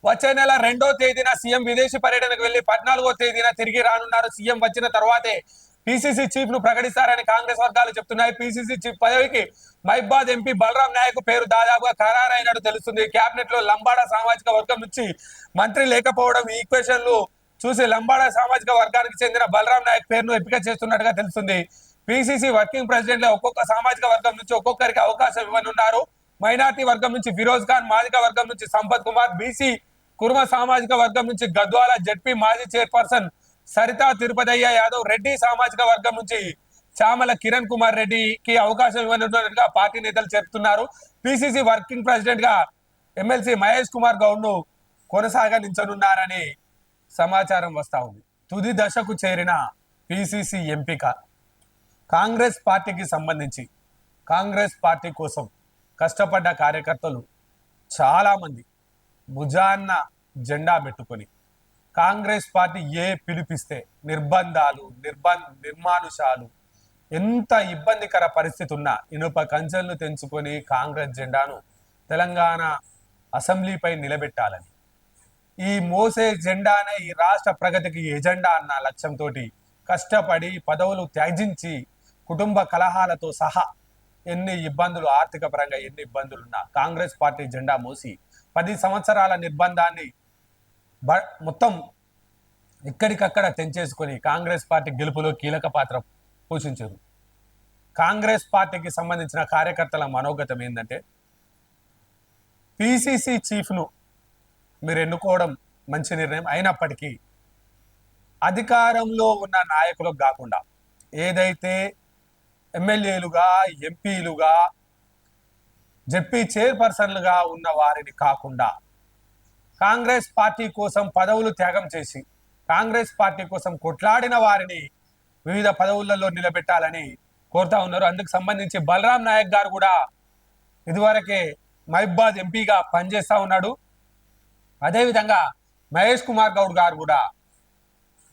వచ్చే నెల 2వ తేదీన సీఎం విదేశీ పర్యటనకు వెళ్లి 14వ తేదీన తిరిగి రానున్నారు. సీఎం వచ్చిన తర్వాతే పిసిసి చీఫ్ ను ప్రకటిస్తారని కాంగ్రెస్ వర్గాలు చెప్తున్నాయి. పిసిసి చీఫ్ పదవికి మహిబాద్ ఎంపీ బలరాం నాయక్ పేరు దాదాపుగా ఖరారైనట్టు తెలుస్తుంది. కేబినెట్ లో లంబాడా సామాజిక వర్గం నుంచి మంత్రి లేకపోవడం, ఈ ఈక్వేషన్లు చూసి లంబాడా సామాజిక వర్గానికి చెందిన బలరాం నాయక్ పేరును ఎంపిక చేస్తున్నట్టుగా తెలుస్తుంది. పిసిసి వర్కింగ్ ప్రెసిడెంట్ లో ఒక్కొక్క సామాజిక వర్గం నుంచి ఒక్కొక్కరికి అవకాశం ఇవ్వనున్నారు. మైనార్టీ వర్గం నుంచి ఫిరోజ్ ఖాన్, మాదిక వర్గం నుంచి సంపత్ కుమార్, బీసీ కుర్మ సామాజిక వర్గం నుంచి గద్వాల జడ్పీ మాజీ చైర్పర్సన్ సరితా తిరుపతయ్య యాదవ్, రెడ్డి సామాజిక వర్గం నుంచి చామల కిరణ్ కుమార్ రెడ్డికి అవకాశం ఇవ్వనున్నట్టుగా పార్టీ నేతలు చెప్తున్నారు. పిసిసి వర్కింగ్ ప్రెసిడెంట్ గా ఎమ్మెల్సీ మహేష్ కుమార్ గౌడ్ ను కొనసాగించనున్నారని సమాచారం వస్తా ఉంది. తుది దశకు చేరిన పిసిసి ఎంపిక కాంగ్రెస్ పార్టీకి సంబంధించి కాంగ్రెస్ పార్టీ కోసం కష్టపడ్డ కార్యకర్తలు చాలా మంది భుజాన్న జెండా పెట్టుకొని కాంగ్రెస్ పార్టీ ఏ పిలిపిస్తే నిర్బంధాలు, నిర్మానుషాలు, ఎంత ఇబ్బందికర పరిస్థితి ఉన్నా ఇనుప కంచెలను తెంచుకొని కాంగ్రెస్ జెండాను తెలంగాణ అసెంబ్లీపై నిలబెట్టాలని, ఈ మోసే జెండానే ఈ రాష్ట్ర ప్రగతికి ఎజెండా అన్న లక్ష్యంతో కష్టపడి పదవులు త్యజించి కుటుంబ కలహాలతో సహా ఎన్ని ఇబ్బందులు, ఆర్థిక పరంగా ఎన్ని ఇబ్బందులున్నా కాంగ్రెస్ పార్టీ జెండా మోసి 10 సంవత్సరాల నిర్బంధాన్ని మొత్తం ఎక్కడికక్కడ తెంచేసుకొని కాంగ్రెస్ పార్టీ గెలుపులో కీలక పాత్ర పోషించారు. కాంగ్రెస్ పార్టీకి సంబంధించిన కార్యకర్తల మనోగతం ఏంటంటే, పిసిసి చీఫ్ను మీరు ఎన్నుకోవడం మంచి నిర్ణయం అయినప్పటికీ అధికారంలో ఉన్న నాయకులకు కాకుండా ఏదైతే ఎమ్మెల్యేలుగా, ఎంపీలుగా, జెడ్పీ చైర్పర్సన్లుగా ఉన్న వారిని కాకుండా కాంగ్రెస్ పార్టీ కోసం పదవులు త్యాగం చేసి కాంగ్రెస్ పార్టీ కోసం కొట్లాడిన వారిని వివిధ పదవులలో నిలబెట్టాలని కోరుతా ఉన్నారు. అందుకు సంబంధించి బలరాం నాయక్ గారు కూడా ఇదివరకే మహిబాద్ ఎంపీగా పనిచేస్తా ఉన్నాడు. అదేవిధంగా మహేష్ కుమార్ గౌడ్ గారు కూడా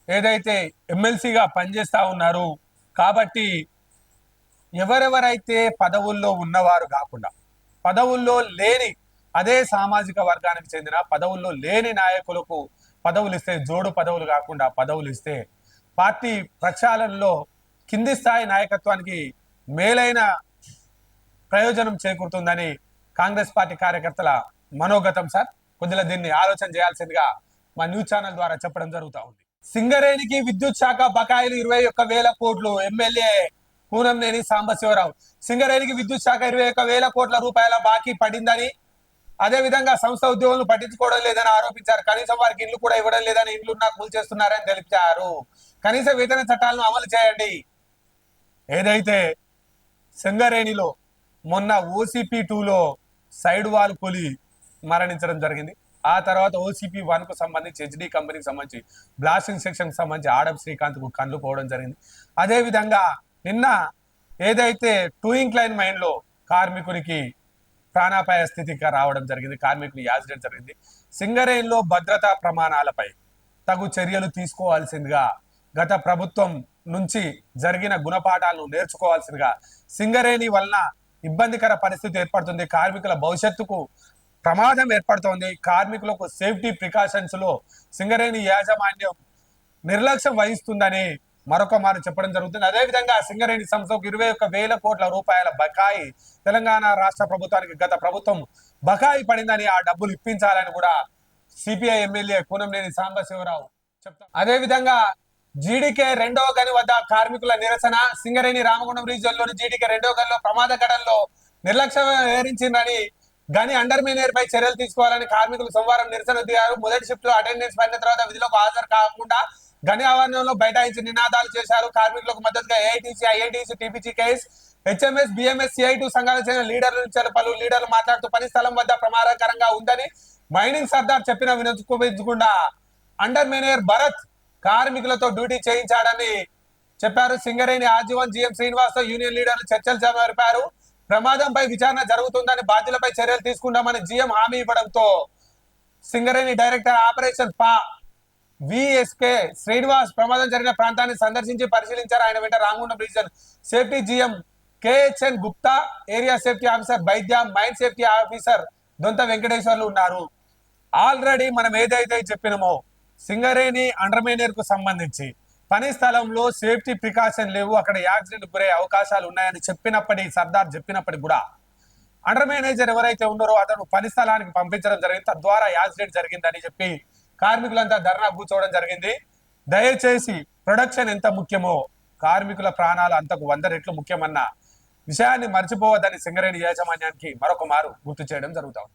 ఏదైతే ఎమ్మెల్సీగా పనిచేస్తా ఉన్నారు. కాబట్టి ఎవరెవరైతే పదవుల్లో ఉన్నవారు కాకుండా పదవుల్లో లేని అదే సామాజిక వర్గానికి చెందిన పదవుల్లో లేని నాయకులకు పదవులు ఇస్తే, జోడు పదవులు కాకుండా పదవులు ఇస్తే పార్టీ ప్రక్షాళనలో కింది స్థాయి నాయకత్వానికి మేలైన ప్రయోజనం చేకూరుతుందని కాంగ్రెస్ పార్టీ కార్యకర్తల మనోగతం. సార్, కొద్దిగా దీన్ని ఆలోచన చేయాల్సిందిగా మా న్యూస్ ఛానల్ ద్వారా చెప్పడం జరుగుతూ ఉంది. సింగరేణికి విద్యుత్ శాఖ బకాయిలు 21,000 కోట్లు. ఎమ్మెల్యే కూనంనేని సాంబశివరావు సింగరేణికి విద్యుత్ శాఖ 21,000 కోట్ల రూపాయల బాకీ పడిందని, అదేవిధంగా సంస్థ ఉద్యోగులు పట్టించుకోవడం లేదని ఆరోపించారు. కనీసం వారికి ఇల్లు కూడా ఇవ్వడం లేదని, ఇల్లున్నా కూల్చేస్తున్నారని తెలిపారు. కనీస వేతన చట్టాలను అమలు చేయండి. ఏదైతే సింగరేణిలో మొన్న OCP 2లో సైడ్ వాల్ కూలి మరణించడం జరిగింది. ఆ తర్వాత OCP 1 కు సంబంధించి HD కంపెనీకి సంబంధించి బ్లాస్టింగ్ సెక్షన్ కు సంబంధించి ఆడప్ శ్రీకాంత్ కు కళ్ళు పోవడం జరిగింది. అదేవిధంగా నిన్న ఏదైతే టూయింగ్ లైన్ మైన్ లో కార్మికునికి ప్రాణాపాయ స్థితికి రావడం జరిగింది, కార్మికుని యాక్సిడెంట్ జరిగింది. సింగరేణిలో భద్రతా ప్రమాణాలపై తగు చర్యలు తీసుకోవాల్సిందిగా, గత ప్రభుత్వం నుంచి జరిగిన గుణపాఠాలను నేర్చుకోవాల్సిందిగా, సింగరేణి వలన ఇబ్బందికర పరిస్థితి ఏర్పడుతుంది, కార్మికుల భవిష్యత్తుకు ప్రమాదం ఏర్పడుతోంది, కార్మికులకు సేఫ్టీ ప్రికాషన్స్ లో సింగరేణి యాజమాన్యం నిర్లక్ష్యం వహిస్తుందని మరొక మారు చెప్పడం జరుగుతుంది. అదేవిధంగా సింగరేణి సంస్థకు 21,000 కోట్ల రూపాయల బకాయి తెలంగాణ రాష్ట్ర ప్రభుత్వానికి గత ప్రభుత్వం బకాయి పడిందని, ఆ డబ్బులు ఇప్పించాలని కూడా సిపిఐ ఎమ్మెల్యే కూనంనేని సాంబశివరావు చెప్తారు. అదేవిధంగా జీడీకే 2వ గని వద్ద కార్మికుల నిరసన. సింగరేణి రామగుండం రీజియన్ లోని జీడీకే 2వ గనిలో ప్రమాద ఘటనలో నిర్లక్ష్యం వహించిందని, గని అండర్ మేనేజర్ పై చర్యలు తీసుకోవాలని కార్మికులు సోమవారం నిరసన దిగారు. మొదటి షిఫ్ట్ లో అటెండెన్స్ పడిన తర్వాత విధులకు హాజరు కాకుండా గని ఆవరణలో బైఠాయించి నినాదాలు చేశారు. కార్మికులకు మద్దతుగా ఏఐటీసీ, ఐఎన్టీసీ, టీపీసీకేఎస్, హెచ్ఎంఎస్, బిఎంఎస్, సిఐ2 సంఘాలకు చెందిన లీడర్ల నుంచి పలువురు లీడర్లు మాట్లాడుతూ పని స్థలం వద్ద ప్రమాదకరంగా ఉందని, మైనింగ్ సర్దార్ చెప్పిన వినోచుకోకుండా అండర్ మేనేజర్ భరత్ కార్మికులతో డ్యూటీ చేయించాడని చెప్పారు. సింగరేణి ఆజీవన్ జీఎం శ్రీనివాస్ తో యూనియన్ లీడర్లు చర్చలు జరిపారు. ప్రమాదంపై విచారణ జరుగుతుందని, బాధ్యులపై చర్యలు తీసుకుంటామని జీఎం హామీ ఇవ్వడంతో Singareni director operation VSK Srinivas ప్రమాదం జరిగిన ప్రాంతాన్ని సందర్శించి పరిశీలించారు. ఆయన వెంట Ramagundam region safety GM KHN Gupta, area safety officer Vaidya, mine safety officer Donta Venkateswarlu ఉన్నారు. ఆల్రెడీ మనం ఏదైతే చెప్పినామో సింగరేణి అండర్ మేనేజర్ కు సంబంధించి పని స్థలంలో సేఫ్టీ ప్రికాషన్ లేవు, అక్కడ యాక్సిడెంట్ గురే అవకాశాలు ఉన్నాయని సర్దార్ చెప్పినప్పటికీ కూడా అండర్ మేనేజర్ ఎవరైతే ఉన్నారో అతను పని స్థలానికి పంపించడం జరిగింది. తద్వారా యాక్సిడెంట్ జరిగిందని చెప్పి కార్మికులంతా ధర్నా కూర్చోవడం జరిగింది. దయచేసి ప్రొడక్షన్ ఎంత ముఖ్యమో కార్మికుల ప్రాణాలు అంతకు 100 రెట్లు ముఖ్యమన్న విషయాన్ని మర్చిపోవద్దని సింగరేణి యాజమాన్యానికి మరొక మారు గుర్తు చేయడం జరుగుతుంది.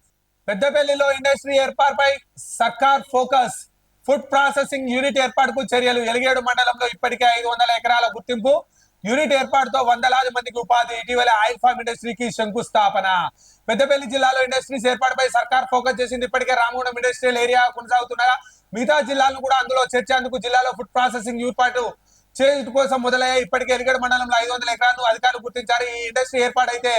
పెద్దపల్లిలో ఇండస్ట్రీ ఏర్పాటుపై సర్కార్ ఫోకస్. ఫుడ్ ప్రాసెసింగ్ యూనిట్ ఏర్పాటుకు చర్యలు. ఎలిగేడు మండలంలో ఇప్పటికే 500 ఎకరాల గుర్తింపు యూనిట్ ఏర్పాటుతో వందలాది మందికి ఉపాధి. ఇటీవల ఆయిల్ ఫార్మ్ ఇండస్ట్రీకి శంకుస్థాపన. పెద్దపల్లి జిల్లాలో ఇండస్ట్రీస్ ఏర్పాటుపై సర్కార్ ఫోకస్ చేసింది. ఇప్పటికే రామగుండం ఇండస్ట్రియల్ ఏరియా కొనసాగుతుండగా మిగతా జిల్లాలను కూడా అందులో చేర్చేందుకు జిల్లాలో ఫుడ్ ప్రాసెసింగ్ ఏర్పాటు చేయడం కోసం మొదలయ్యాయి. ఇప్పటికే ఎలిగేడు మండలంలో 500 ఎకరాలను అధికారులు గుర్తించారు. ఈ ఇండస్ట్రీ ఏర్పాటైతే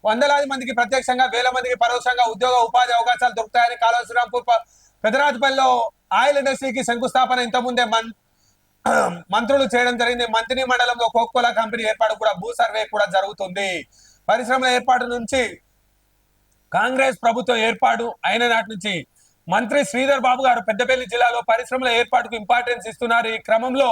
వందలాది మందికి ప్రత్యక్షంగా, వేల మందికి పరోక్షంగా ఉపాధి అవకాశాలు దొరుకుతాయని కాలువ శ్రీరాంపూర్ పెదరాజపల్లిలో ఆయిల్ ఇండస్ట్రీకి శంకుస్థాపన ఇంతకుముందే మంత్రులు చేయడం జరిగింది. మంత్రి మండలంలో కోకోలా కంపెనీ ఏర్పాటు కూడా భూ సర్వే కూడా జరుగుతుంది. పరిశ్రమల ఏర్పాటు నుంచి కాంగ్రెస్ ప్రభుత్వం ఏర్పాటు అయిన నాటి నుంచి మంత్రి శ్రీధర్ బాబు గారు పెద్దపల్లి జిల్లాలో పరిశ్రమల ఏర్పాటుకు ఇంపార్టెన్స్ ఇస్తున్నారు. ఈ క్రమంలో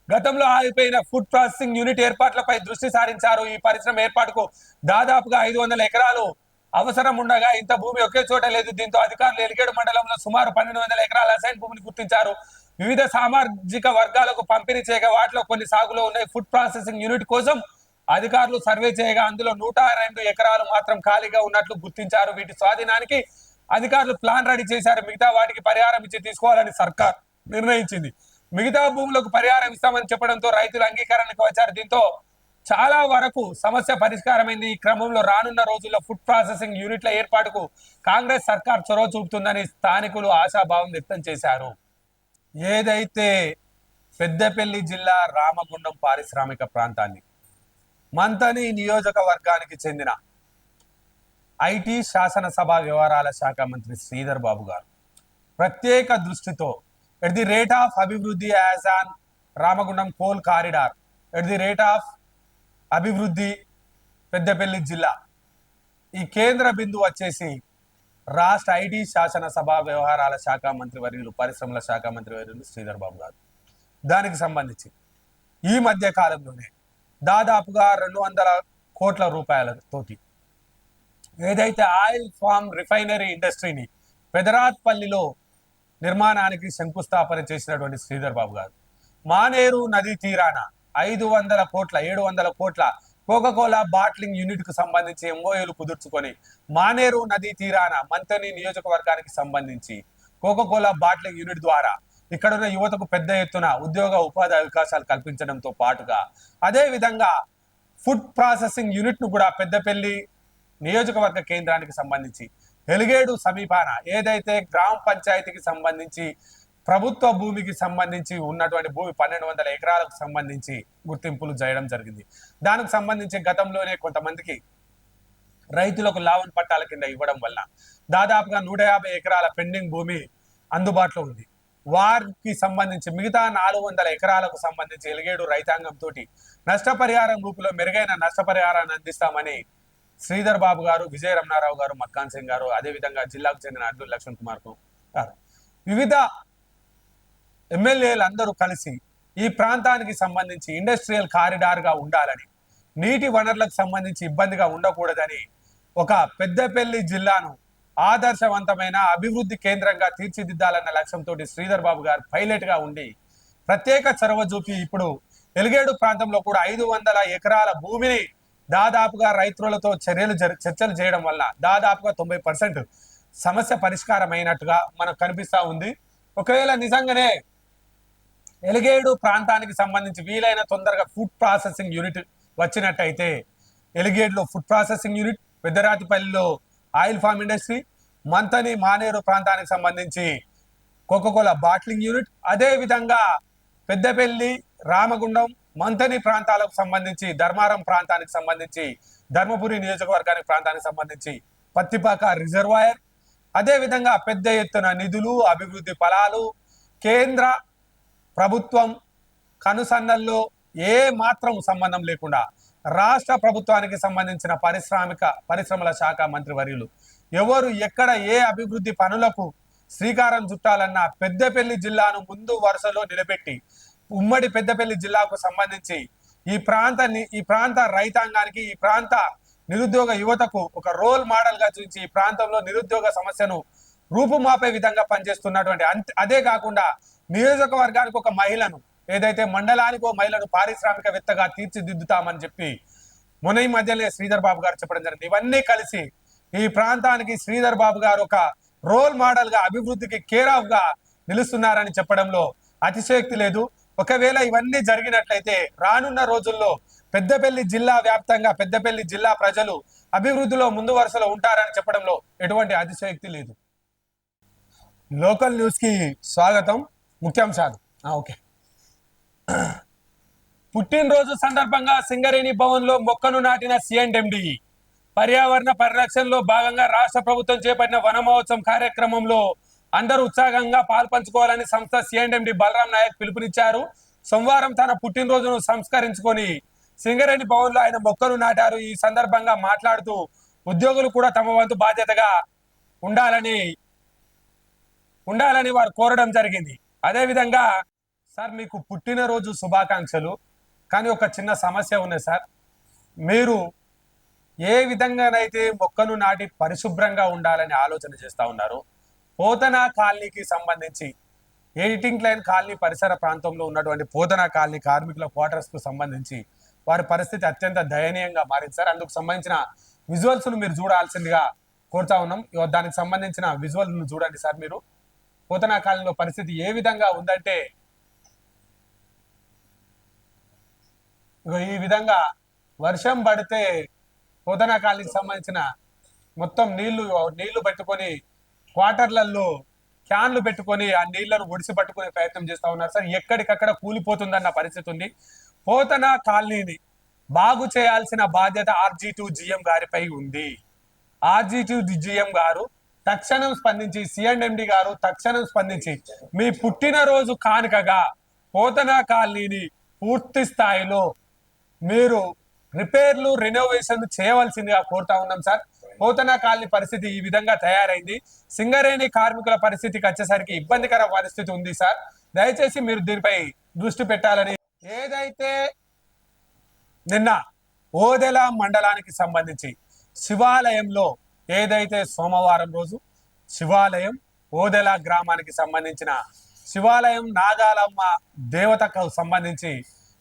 గతంలో ఆగిపోయిన ఫుడ్ ప్రాసెసింగ్ యూనిట్ ఏర్పాట్లపై దృష్టి సారించారు. ఈ పరిశ్రమ ఏర్పాటుకు దాదాపుగా 500 ఎకరాలు అవసరం ఉండగా ఇంత భూమి ఒకే చోట లేదు. దీంతో అధికారులు ఎలిగేడు మండలంలో సుమారు 1200 ఎకరాల అసైన్ భూమిని గుర్తించారు. వివిధ సామాజిక వర్గాలకు పంపిణీ చేయగా వాటిలో కొన్ని సాగులో ఉన్నాయి. ఫుడ్ ప్రాసెసింగ్ యూనిట్ కోసం అధికారులు సర్వే చేయగా అందులో 102 ఎకరాలు మాత్రం ఖాళీగా ఉన్నట్లు గుర్తించారు. వీటి స్వాధీనానికి అధికారులు ప్లాన్ రెడీ చేశారు. మిగతా వాటికి పరిహారం ఇచ్చి తీసుకోవాలని సర్కార్ నిర్ణయించింది. మిగతా భూములకు పరిహారం ఇస్తామని చెప్పడంతో రైతులు అంగీకారానికి వచ్చారు. దీంతో చాలా వరకు సమస్య పరిష్కారమైంది. ఈ క్రమంలో రానున్న రోజుల్లో ఫుడ్ ప్రాసెసింగ్ యూనిట్ల ఏర్పాటుకు కాంగ్రెస్ సర్కార్ చొరవ చూపుతుందని స్థానికులు ఆశాభావం వ్యక్తం చేశారు. ఏదైతే పెద్దపల్లి జిల్లా రామగుండం పారిశ్రామిక ప్రాంతాన్ని మంతని నియోజకవర్గానికి చెందిన ఐటీ శాసనసభ వ్యవహారాల శాఖ మంత్రి శ్రీధర్ బాబు గారు ప్రత్యేక దృష్టితో ఎట్ ది రేట్ ఆఫ్ అభివృద్ధి as on Ramagundam coal corridor at the rate of అభివృద్ధి పెద్దపల్లి జిల్లా ఈ కేంద్ర బిందువు వచ్చేసి రాష్ట్ర ఐటీ శాసనసభ వ్యవహారాల శాఖ మంత్రి వర్యులు పరిశ్రమల శాఖ మంత్రి వర్యులు శ్రీధర్ బాబు గారు దానికి సంబంధించి ఈ మధ్య కాలంలోనే దాదాపుగా 200 కోట్ల రూపాయలతోటి ఏదైతే ఆయిల్ ఫామ్ రిఫైనరీ ఇండస్ట్రీని పెదరాత్పల్లిలో నిర్మాణానికి శంకుస్థాపన చేసినటువంటి శ్రీధర్ బాబు గారు మానేరు నదీ తీరాన 500 కోట్ల 700 కోట్ల కోకాకోలా బాట్లింగ్ యూనిట్ కు సంబంధించి ఎంఓయూలు కుదుర్చుకొని మానేరు నదీ తీరాన మంతని నియోజకవర్గానికి సంబంధించి కోకాకోలా బాట్లింగ్ యూనిట్ ద్వారా ఇక్కడ ఉన్న యువతకు పెద్ద ఎత్తున ఉద్యోగ ఉపాధి అవకాశాలు కల్పించడంతో పాటుగా అదే విధంగా ఫుడ్ ప్రాసెసింగ్ యూనిట్ ను కూడా పెద్దపల్లి నియోజకవర్గ కేంద్రానికి సంబంధించి ఎలిగేడు సమీపాన ఏదైతే గ్రామ పంచాయతీకి సంబంధించి ప్రభుత్వ భూమికి సంబంధించి ఉన్నటువంటి భూమి 1200 ఎకరాలకు సంబంధించి గుర్తింపులు చేయడం జరిగింది. దానికి సంబంధించి గతంలోనే కొంతమందికి రైతులకు లావన్ పట్టాల కింద ఇవ్వడం వల్ల దాదాపుగా 150 ఎకరాల పెండింగ్ భూమి అందుబాటులో ఉంది. వారికి సంబంధించి మిగతా 400 ఎకరాలకు సంబంధించి ఎలిగేడు రైతాంగం తోటి నష్టపరిహారం రూపంలో మెరుగైన నష్టపరిహారాన్ని అందిస్తామని శ్రీధర్ బాబు గారు, విజయ రమణారావు గారు, మక్కాన్ సింగ్ గారు, అదేవిధంగా జిల్లాకు చెందిన అడ్లూరి లక్ష్మణ్ కుమార్ గారు వివిధ ఎమ్మెల్యేలు అందరూ కలిసి ఈ ప్రాంతానికి సంబంధించి ఇండస్ట్రియల్ కారిడార్ గా ఉండాలని, నీటి వనరులకు సంబంధించి ఇబ్బందిగా ఉండకూడదని, ఒక పెద్దపల్లి జిల్లాను ఆదర్శవంతమైన అభివృద్ధి కేంద్రంగా తీర్చిదిద్దాలన్న లక్ష్యంతో శ్రీధర్ బాబు గారు పైలట్ గా ఉండి ప్రత్యేక చొరవ చూపి ఇప్పుడు ఎలిగేడు ప్రాంతంలో కూడా 500 ఎకరాల భూమిని దాదాపుగా రైతులతో చర్చలు చేయడం వల్ల దాదాపుగా 90% సమస్య పరిష్కారం అయినట్టుగా మనకు కనిపిస్తా ఉంది. ఒకవేళ నిజంగానే ఎలిగేడు ప్రాంతానికి సంబంధించి వీలైన తొందరగా ఫుడ్ ప్రాసెసింగ్ యూనిట్ వచ్చినట్టయితే ఎలిగేడులో ఫుడ్ ప్రాసెసింగ్ యూనిట్, పెద్దరాతిపల్లిలో oil palm industry, Manthani Maneru ప్రాంతానికి సంబంధించి కోకాకోలా బాట్లింగ్ యూనిట్, అదే విధంగా పెద్దపల్లి, రామగుండం, మంతని ప్రాంతాలకు సంబంధించి ధర్మారం ప్రాంతానికి సంబంధించి ధర్మపురి నియోజకవర్గానికి ప్రాంతానికి సంబంధించి పత్తిపాక రిజర్వాయర్, అదే విధంగా పెద్ద ఎత్తున నిధులు, అభివృద్ధి ఫలాలు కేంద్ర ప్రభుత్వం కనుసన్నల్లో ఏ మాత్రం సంబంధం లేకుండా రాష్ట్ర ప్రభుత్వానికి సంబంధించిన పరిశ్రమల శాఖ మంత్రి వర్యులు ఎవరు ఎక్కడ ఏ అభివృద్ధి పనులకు శ్రీకారం చుట్టాలన్నా పెద్దపల్లి జిల్లాను ముందు వరుసలో నిలబెట్టి ఉమ్మడి పెద్దపల్లి జిల్లాకు సంబంధించి ఈ ప్రాంత రైతాంగానికి, ఈ ప్రాంత నిరుద్యోగ యువతకు ఒక రోల్ మోడల్ గా చూసి ఈ ప్రాంతంలో నిరుద్యోగ సమస్యను రూపుమాపే విధంగా పనిచేస్తున్నటువంటి అదే కాకుండా నియోజకవర్గానికి ఒక మహిళను, ఏదైతే మండలానికి ఒక మహిళను పారిశ్రామికవేత్తగా తీర్చిదిద్దుతామని చెప్పి మొన్న ఈ మధ్యలో శ్రీధర్ బాబు గారు చెప్పడం జరిగింది. ఇవన్నీ కలిసి ఈ ప్రాంతానికి శ్రీధర్ బాబు గారు ఒక రోల్ మోడల్ గా అభివృద్ధికి కేర్ ఆఫ్ గా నిలుస్తున్నారని చెప్పడంలో అతిశయోక్తి లేదు. ఒకవేళ ఇవన్నీ జరిగినట్లయితే రానున్న రోజుల్లో పెద్దపల్లి జిల్లా వ్యాప్తంగా పెద్దపల్లి జిల్లా ప్రజలు అభివృద్ధిలో ముందు వరుసలో ఉంటారని చెప్పడంలో ఎటువంటి అతిశయోక్తి లేదు. లోకల్ న్యూస్ కి స్వాగతం. ముఖ్యాంశాలు ఓకే. పుట్టినరోజు సందర్భంగా సింగరేణి భవన్ లో మొక్కను నాటిన సిఎండ్ఎండి. పర్యావరణ పరిరక్షణలో భాగంగా రాష్ట్ర ప్రభుత్వం చేపట్టిన వన మహోత్సవం కార్యక్రమంలో అందరూ ఉత్సాహంగా పాల్పంచుకోవాలని సంస్థ సిఎండ్ఎండి బలరాం నాయక్ పిలుపునిచ్చారు. సోమవారం తన పుట్టినరోజును సంస్కరించుకొని సింగరేణి భవన్ లో ఆయన మొక్కను నాటారు. ఈ సందర్భంగా మాట్లాడుతూ ఉద్యోగులు కూడా తమ వంతు బాధ్యతగా ఉండాలని వారు కోరడం జరిగింది. అదే విధంగా సార్ మీకు పుట్టినరోజు శుభాకాంక్షలు, కానీ ఒక చిన్న సమస్య ఉన్నది సార్. మీరు ఏ విధంగానైతే మొక్కను నాటి పరిశుభ్రంగా ఉండాలని ఆలోచన చేస్తా ఉన్నారు, పోతనా కాలనీకి సంబంధించి ఎడిటింగ్ లైన్ కాలనీ పరిసర ప్రాంతంలో ఉన్నటువంటి పోతన కాలనీ కార్మికుల క్వార్టర్స్ కు సంబంధించి వారి పరిస్థితి అత్యంత దయనీయంగా మారింది సార్. అందుకు సంబంధించిన విజువల్స్ ను మీరు చూడాల్సిందిగా కోరుతా ఉన్నాం. దానికి సంబంధించిన విజువల్ ను చూడండి సార్. మీరు పోతన కాలనీలో పరిస్థితి ఏ విధంగా ఉందంటే ఈ విధంగా వర్షం పడితే పోతన కాలనీకి సంబంధించిన మొత్తం నీళ్లు పెట్టుకొని క్వార్టర్లలో క్యాన్లు పెట్టుకొని ఆ నీళ్లను ఒడిసి పట్టుకునే ప్రయత్నం చేస్తా ఉన్నారు సార్. ఎక్కడికక్కడ కూలిపోతుందన్న పరిస్థితి ఉంది. పోతన కాలనీని బాగు చేయాల్సిన బాధ్యత RG2 GM గారిపై ఉంది. RG2 GM గారు తక్షణం స్పందించి, CNMD గారు తక్షణం స్పందించి మీ పుట్టినరోజు కానుకగా పోతన కాలనీని పూర్తి స్థాయిలో మీరు రిపేర్లు రెనోవేషన్ చేయవలసిందిగా కోరుతా ఉన్నాం సార్. పోతన కాలనీ పరిస్థితి ఈ విధంగా తయారైంది. సింగరేణి కార్మికుల పరిస్థితికి వచ్చేసరికి ఇబ్బందికర పరిస్థితి ఉంది సార్. దయచేసి మీరు దీనిపై దృష్టి పెట్టాలని. ఏదైతే నిన్న ఓదెల మండలానికి సంబంధించి శివాలయంలో ఏదైతే సోమవారం రోజు శివాలయం ఓదెల గ్రామానికి సంబంధించిన శివాలయం నాగాలమ్మ దేవతకు సంబంధించి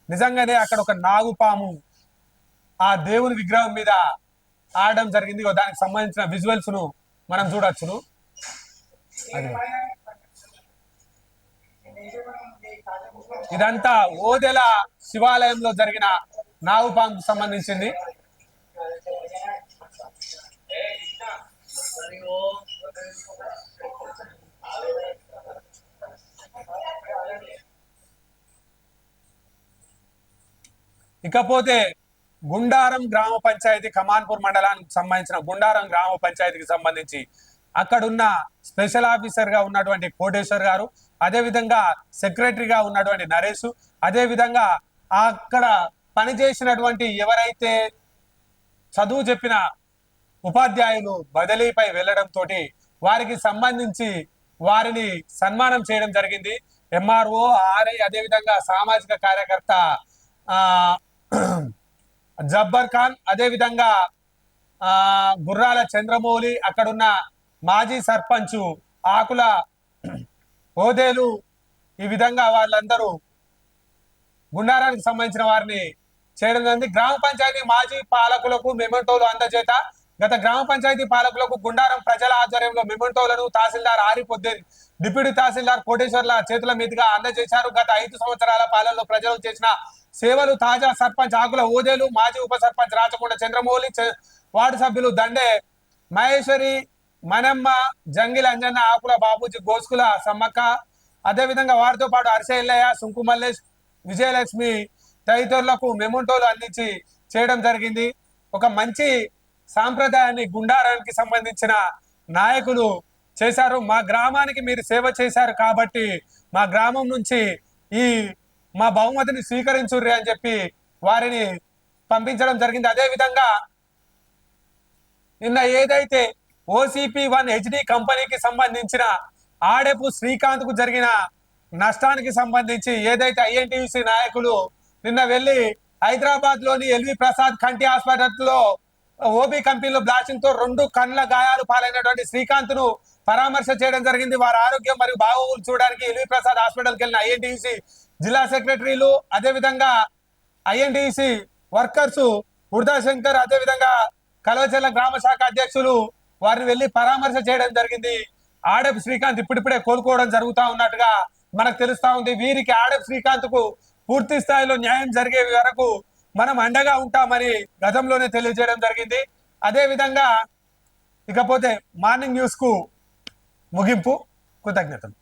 నిజంగానే అక్కడ ఒక నాగుపాము ఆ దేవుని విగ్రహం మీద ఆడడం జరిగింది. దానికి సంబంధించిన విజువల్స్ ను మనం చూడొచ్చును. ఇదంతా ఓదెల శివాలయంలో జరిగిన నాగుపాముకు సంబంధించింది. ఇకపోతే గుండారం గ్రామ పంచాయతీ కమాన్పూర్ మండలానికి సంబంధించిన గుండారం గ్రామ పంచాయతీకి సంబంధించి అక్కడున్న స్పెషల్ ఆఫీసర్ గా ఉన్నటువంటి కోటేశ్వర్ గారు, అదే విధంగా సెక్రటరీగా ఉన్నటువంటి నరేష్, అదే విధంగా అక్కడ పనిచేసినటువంటి ఎవరైతే చదువు చెప్పిన ఉపాధ్యాయులు బదిలీపై వెళ్లడంతో వారికి సంబంధించి వారిని సన్మానం చేయడం జరిగింది. MRO, RI, అదే విధంగా సామాజిక కార్యకర్త జబ్బర్ ఖాన్, అదే విధంగా గుర్రాల చంద్రమౌళి, అక్కడున్న మాజీ సర్పంచ్ ఆకుల ఓదేలు, ఈ విధంగా వాళ్ళందరూ గుండారానికి సంబంధించిన వారిని చేయడం జరిగింది. గ్రామ పంచాయతీ మాజీ పాలకులకు మెమెంటోలు అందజేత. గత గ్రామ పంచాయతీ పాలకులకు గుండారం ప్రజల ఆధ్వర్యంలో మెమెంటోలను తహసీల్దార్ ఆరిపొద్దేని, డిప్యూటీ తహసీల్దార్ కోటేశ్వర్ల చేతుల మీదుగా అందజేశారు. గత 5 సంవత్సరాల పాలనలో ప్రజలకు చేసిన సేవలు తాజా సర్పంచ్ ఆకుల ఓదేలు, మాజీ ఉప సర్పంచ్ రాచకొండ చంద్రమౌళి, వార్డు సభ్యులు దండే మహేశ్వరి, మనమ్మ, జంగిల్ అంజన్న, ఆకుల బాబూజీ, గోస్కుల సమ్మక్క, అదే విధంగా వారితో పాటు హర్షయ్య, సుంకు మల్లేష్, విజయలక్ష్మి తదితరులకు మెమెంటోలు అందించి చేయడం జరిగింది. ఒక మంచి సాంప్రదాయాన్ని గుండారానికి సంబంధించిన నాయకులు చేశారు. మా గ్రామానికి మీరు సేవ చేశారు కాబట్టి మా గ్రామం నుంచి మా బహుమతిని స్వీకరించుర్రి అని చెప్పి వారిని పంపించడం జరిగింది. అదే విధంగా నిన్న ఏదైతే OCP1 HD కంపెనీకి సంబంధించిన ఆడెపు శ్రీకాంత్ కు జరిగిన నష్టానికి సంబంధించి ఏదైతే INTUC నాయకులు నిన్న వెళ్లి హైదరాబాద్ లోని LV ప్రసాద్ కంటి హాస్పిటల్లో OB కంపెనీలో బ్లాస్టింగ్ తో 2 కళ్ళ గాయాలు పాలైనటువంటి శ్రీకాంత్ ను పరామర్శ చేయడం జరిగింది. వారి ఆరోగ్యం మరియు బాగోగులు చూడడానికి LV ప్రసాద్ హాస్పిటల్కి వెళ్ళిన INTUC జిల్లా సెక్రటరీలు, అదే విధంగా INTUC వర్కర్స్ ఉర్దా శంకర్, అదే విధంగా కలవచెల్ల గ్రామ శాఖ అధ్యక్షులు వారిని వెళ్లి పరామర్శ చేయడం జరిగింది. ఆడెపు శ్రీకాంత్ ఇప్పుడిప్పుడే కోలుకోవడం జరుగుతా ఉన్నట్టుగా మనకు తెలుస్తా ఉంది. వీరికి ఆడెపు శ్రీకాంత్ కు పూర్తి స్థాయిలో న్యాయం జరిగే వరకు మనం అండగా ఉంటామని గతంలోనే తెలియజేయడం జరిగింది. అదే విధంగా ఇకపోతే మార్నింగ్ న్యూస్ కు ముగింపు. కృతజ్ఞతలు.